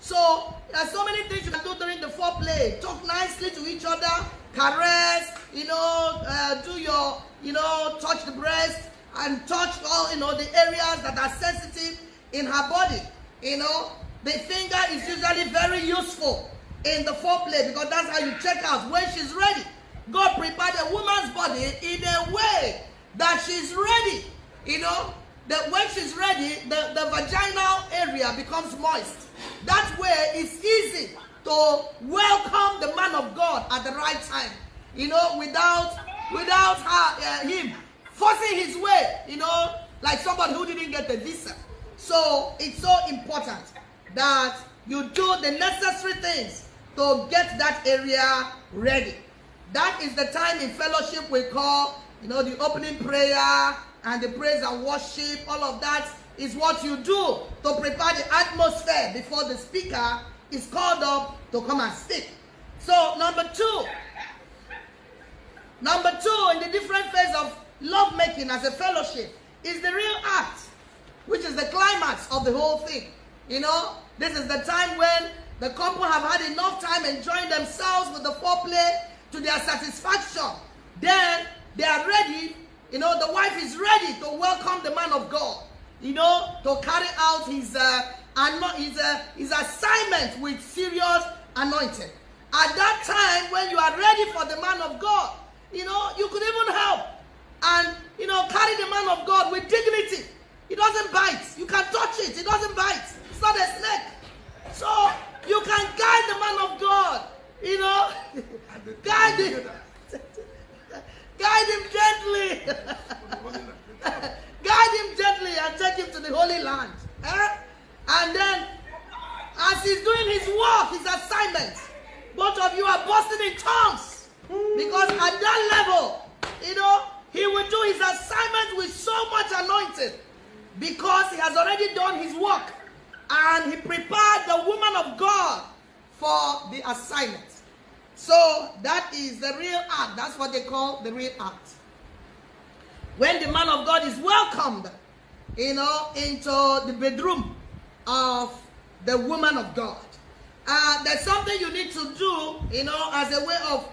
So there are so many things you can do during the foreplay. Talk nicely to each other, caress, do your, touch the breast and touch all, the areas that are sensitive in her body. The finger is usually very useful in the foreplay because that's how you check out when she's ready. God prepared a woman's body in a way that she's ready. That when she's ready, the vaginal area becomes moist. That way it's easy to welcome the man of God at the right time. Without him forcing his way, like somebody who didn't get the visa. So it's so important that you do the necessary things to get that area ready. That is the time in fellowship we call, the opening prayer and the praise and worship. All of that is what you do to prepare the atmosphere before the speaker is called up to come and speak. So number two, in the different phase of love making as a fellowship is the real act, which is the climax of the whole thing. This is the time when the couple have had enough time enjoying themselves with the foreplay to their satisfaction. Then they are ready, the wife is ready to welcome the man of God, to carry out his assignment with serious anointing. At that time, when you are ready for the man of God, you could even help and, carry the man of God with dignity. He doesn't bite. You can touch it. He doesn't bite. It's not a snake. So you can guide the man of God, guide him. Guide him gently. Guide him gently and take him to the Holy Land. And then, as he's doing his work, his assignment, both of you are bursting in tongues. Because at that level, he will do his assignment with so much anointing. Because he has already done his work. And he prepared the woman of God for the assignment. So that is the real act. That's what they call the real act. When the man of God is welcomed, into the bedroom of the woman of God. There's something you need to do, as a way of,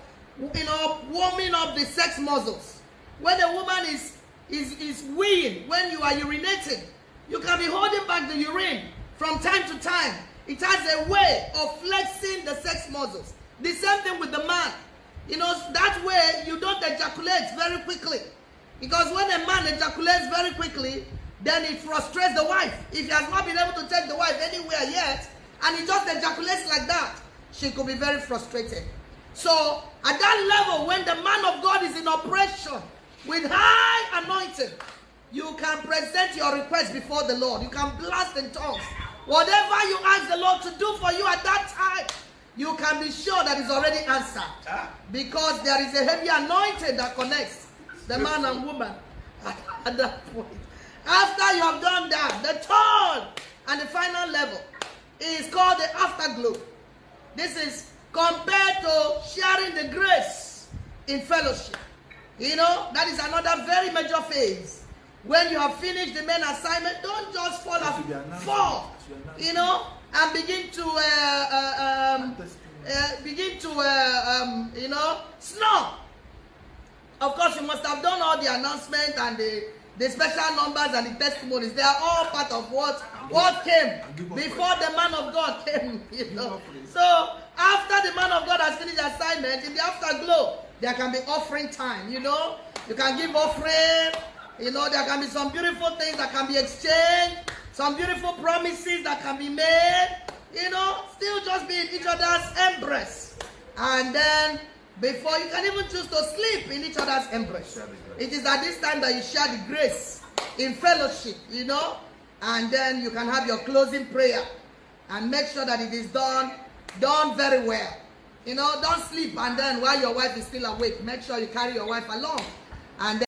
warming up the sex muscles. When a woman is weeing, when you are urinating, you can be holding back the urine from time to time. It has a way of flexing the sex muscles. The same thing with the man. That way you don't ejaculate very quickly. Because when a man ejaculates very quickly, then it frustrates the wife. If he has not been able to take the wife anywhere yet, and he just ejaculates like that, she could be very frustrated. So at that level, when the man of God is in operation with high anointing, you can present your request before the Lord. You can blast in tongues. Whatever you ask the Lord to do for you at that time, you can be sure that it's already answered. Because there is a heavy anointing that connects the man and woman at that point. After you have done that, the third and the final level is called the afterglow. This is compared to sharing the grace in fellowship. That is another very major phase. When you have finished the main assignment, don't just fall, and begin to snore. Of course, you must have done all the announcement and the special numbers and the testimonies. They are all part of what came before the man of God came. So after the man of God has finished the assignment, in the afterglow, there can be offering time. You can give offering. There can be some beautiful things that can be exchanged, some beautiful promises that can be made. Still just be in each other's embrace. And then before you can even choose to sleep in each other's embrace. It is at this time that you share the grace in fellowship, and then you can have your closing prayer and make sure that it is done very well. Don't sleep and then while your wife is still awake, make sure you carry your wife along. And